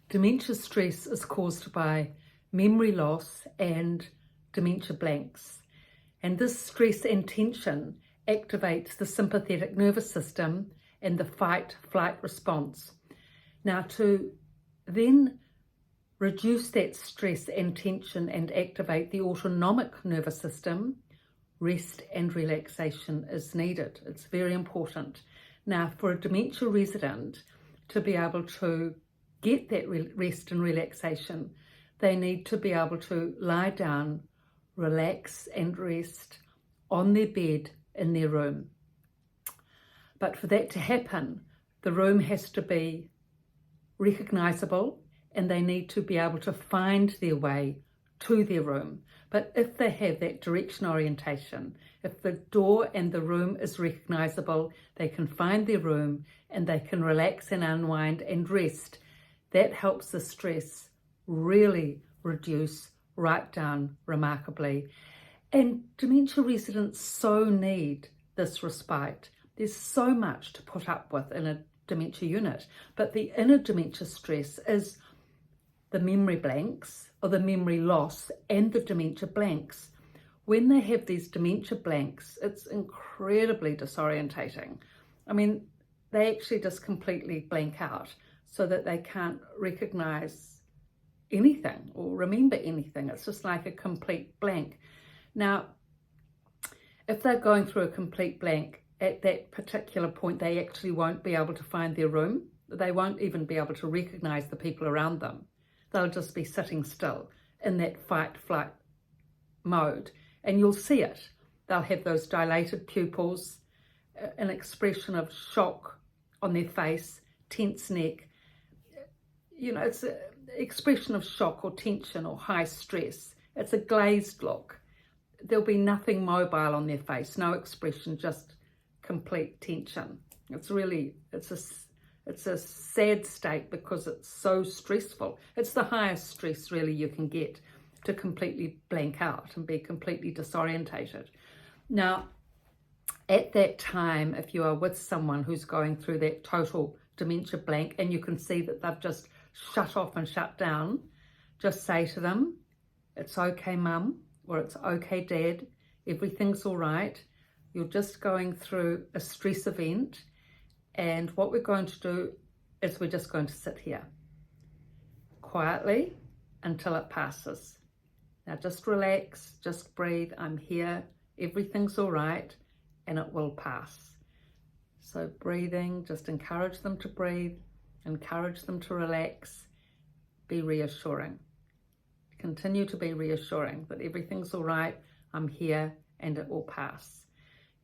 Dementia stress is caused by memory loss and dementia blanks. And this stress and tension activates the sympathetic nervous system and the fight-flight response. Now, to then reduce that stress and tension and activate the autonomic nervous system, rest and relaxation is needed. It's very important. Now, for a dementia resident to be able to get that rest and relaxation, they need to be able to lie down, relax and rest on their bed in their room. But for that to happen, the room has to be recognisable and they need to be able to find their way to their room. But if they have that direction orientation, if the door and the room is recognisable, they can find their room and they can relax and unwind and rest. That helps the stress really reduce right down remarkably. And dementia residents so need this respite. There's so much to put up with in a dementia unit, but the inner dementia stress is the memory blanks or the memory loss and the dementia blanks. When they have these dementia blanks, it's incredibly disorientating. I mean, they actually just completely blank out so that they can't recognize anything or remember anything. It's just like a complete blank. Now, if they're going through a complete blank, at that particular point, they actually won't be able to find their room. They won't even be able to recognize the people around them. They'll just be sitting still in that fight-flight mode. And you'll see it. They'll have those dilated pupils, an expression of shock on their face, tense neck. You know, it's an expression of shock or tension or high stress. It's a glazed look. There'll be nothing mobile on their face, no expression, just complete tension. It's a sad state because it's so stressful. It's the highest stress really you can get, to completely blank out and be completely disorientated. Now, at that time, if you are with someone who's going through that total dementia blank and you can see that they've just shut off and shut down, just say to them, "It's okay, Mum," or "It's okay, Dad. Everything's all right. You're just going through a stress event. And what we're going to do is we're just going to sit here quietly until it passes. Now just relax, just breathe. I'm here. Everything's all right and it will pass." So breathing, just encourage them to breathe, encourage them to relax, be reassuring. Continue to be reassuring that everything's all right, I'm here and it will pass.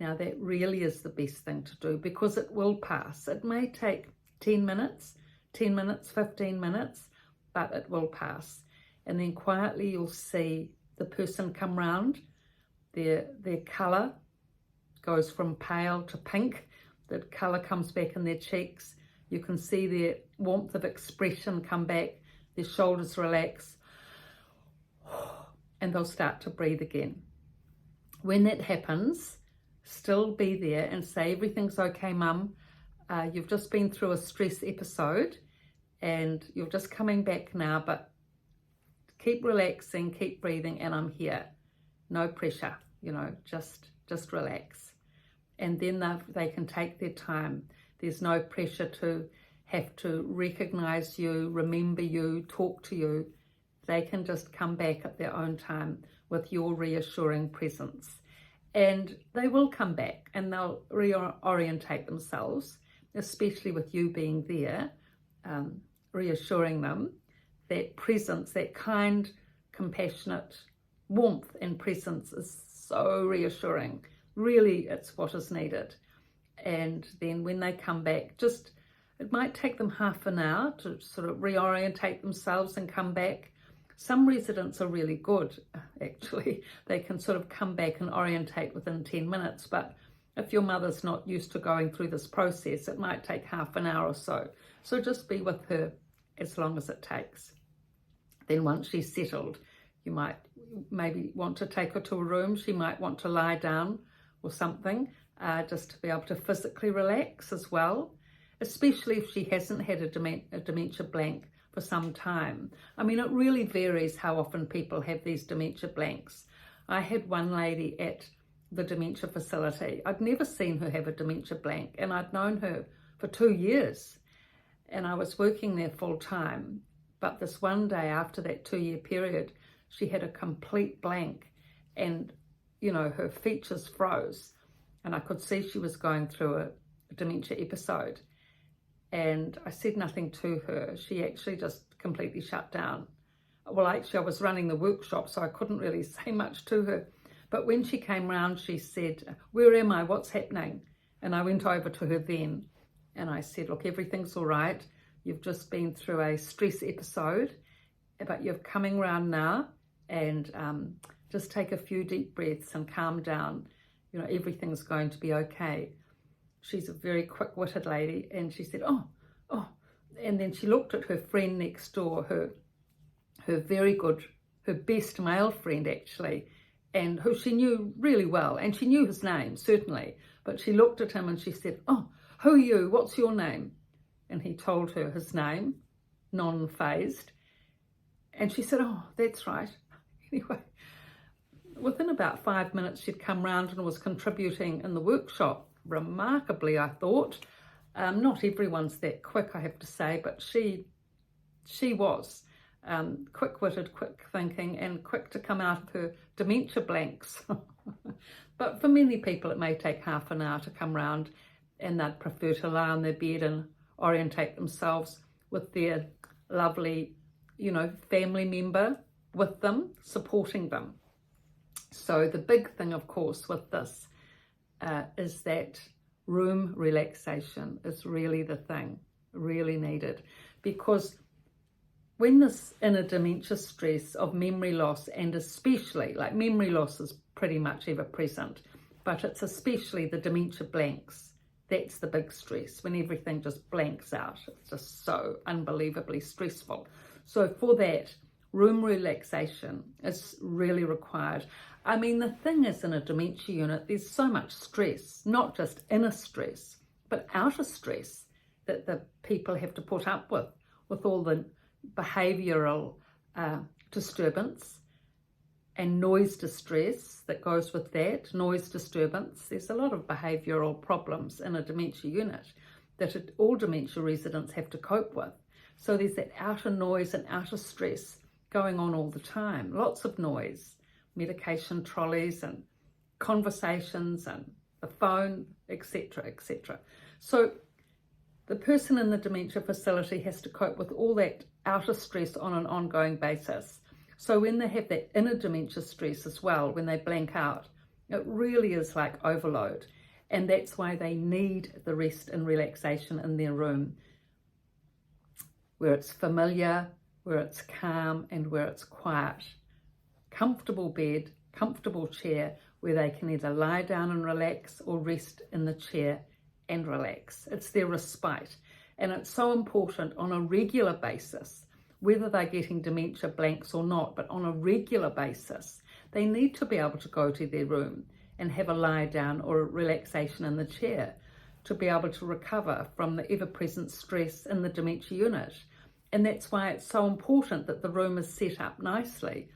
Now that really is the best thing to do because it will pass. It may take 10 minutes, 15 minutes, but it will pass. And then quietly you'll see the person come round, their colour goes from pale to pink, the colour comes back in their cheeks, you can see their warmth of expression come back, their shoulders relax, and they'll start to breathe again. When that happens, still be there and say, "Everything's okay, Mum. You've just been through a stress episode and you're just coming back now, but keep relaxing, keep breathing, and I'm here. No pressure, just relax." And then they can take their time. There's no pressure to have to recognize you, remember you, talk to you. They can just come back at their own time with your reassuring presence. And they will come back and they'll reorientate themselves, especially with you being there, reassuring them. That presence, that kind, compassionate warmth and presence is so reassuring. Really, it's what is needed. And then when they come back, it might take them half an hour to sort of reorientate themselves and come back. Some residents are really good, actually. They can sort of come back and orientate within 10 minutes. But if your mother's not used to going through this process, it might take half an hour or so. So just be with her as long as it takes. Then once she's settled, you might maybe want to take her to a room. She might want to lie down or something, just to be able to physically relax as well, especially if she hasn't had a dementia blank for some time. I mean, it really varies how often people have these dementia blanks. I had one lady at the dementia facility. I'd never seen her have a dementia blank, and I'd known her for 2 years, and I was working there full time. But this one day after that 2-year period, she had a complete blank, and you know, her features froze, and I could see she was going through a dementia episode. And I said nothing to her. She actually just completely shut down. Well, actually, I was running the workshop, so I couldn't really say much to her. But when she came round, she said, "Where am I? What's happening?" And I went over to her then, and I said, "Look, everything's all right. You've just been through a stress episode, but you're coming round now, and just take a few deep breaths and calm down. You know, everything's going to be okay." She's a very quick-witted lady, and she said, oh, and then she looked at her friend next door, her best male friend actually, and who she knew really well, and she knew his name, certainly, but she looked at him and she said, "Oh, who are you? What's your name?" And he told her his name, non-phased, and she said, "Oh, that's right." Anyway, within about 5 minutes, she'd come round and was contributing in the workshop. Remarkably, I thought. Not everyone's that quick, I have to say, but she was quick-witted, quick-thinking, and quick to come out of her dementia blanks. But for many people, it may take half an hour to come round, and they'd prefer to lie on their bed and orientate themselves with their lovely, you know, family member with them, supporting them. So the big thing, of course, with this is that room relaxation is really the thing, really needed, because when this inner dementia stress of memory loss, and especially, like, memory loss is pretty much ever present, but it's especially the dementia blanks, that's the big stress, when everything just blanks out. It's just so unbelievably stressful. So for that, room relaxation is really required. I mean, the thing is, in a dementia unit, there's so much stress, not just inner stress, but outer stress that the people have to put up with all the behavioural disturbance and noise distress that goes with that, noise disturbance. There's a lot of behavioural problems in a dementia unit that all dementia residents have to cope with. So there's that outer noise and outer stress going on all the time, lots of noise, medication trolleys and conversations and the phone, etc., etc. So the person in the dementia facility has to cope with all that outer stress on an ongoing basis. So when they have that inner dementia stress as well, when they blank out, it really is like overload. And that's why they need the rest and relaxation in their room, where it's familiar, where it's calm, and where it's quiet. Comfortable bed, comfortable chair, where they can either lie down and relax or rest in the chair and relax. It's their respite. And it's so important on a regular basis, whether they're getting dementia blanks or not, but on a regular basis, they need to be able to go to their room and have a lie down or a relaxation in the chair to be able to recover from the ever-present stress in the dementia unit. And that's why it's so important that the room is set up nicely,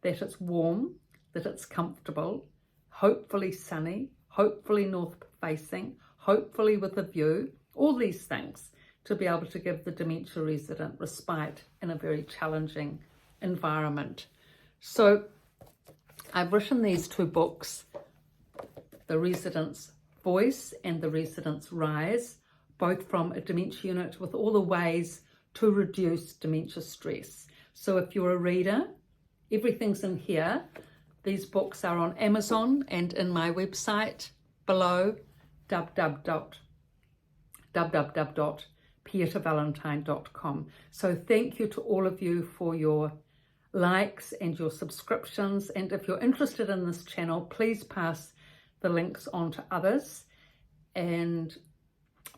that it's warm, that it's comfortable, hopefully sunny, hopefully north facing, hopefully with a view, all these things to be able to give the dementia resident respite in a very challenging environment. So I've written these 2 books, The Resident's Voice and The Resident's Rise, both from a dementia unit, with all the ways to reduce dementia stress. So if you're a reader, everything's in here. These books are on Amazon and in my website below, www.pietavalentine.com. So thank you to all of you for your likes and your subscriptions. And if you're interested in this channel, please pass the links on to others and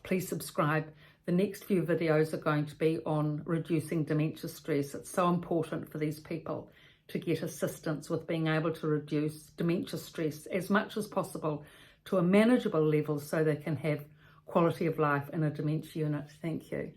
please subscribe. The next few videos are going to be on reducing dementia stress. It's so important for these people to get assistance with being able to reduce dementia stress as much as possible to a manageable level so they can have quality of life in a dementia unit. Thank you.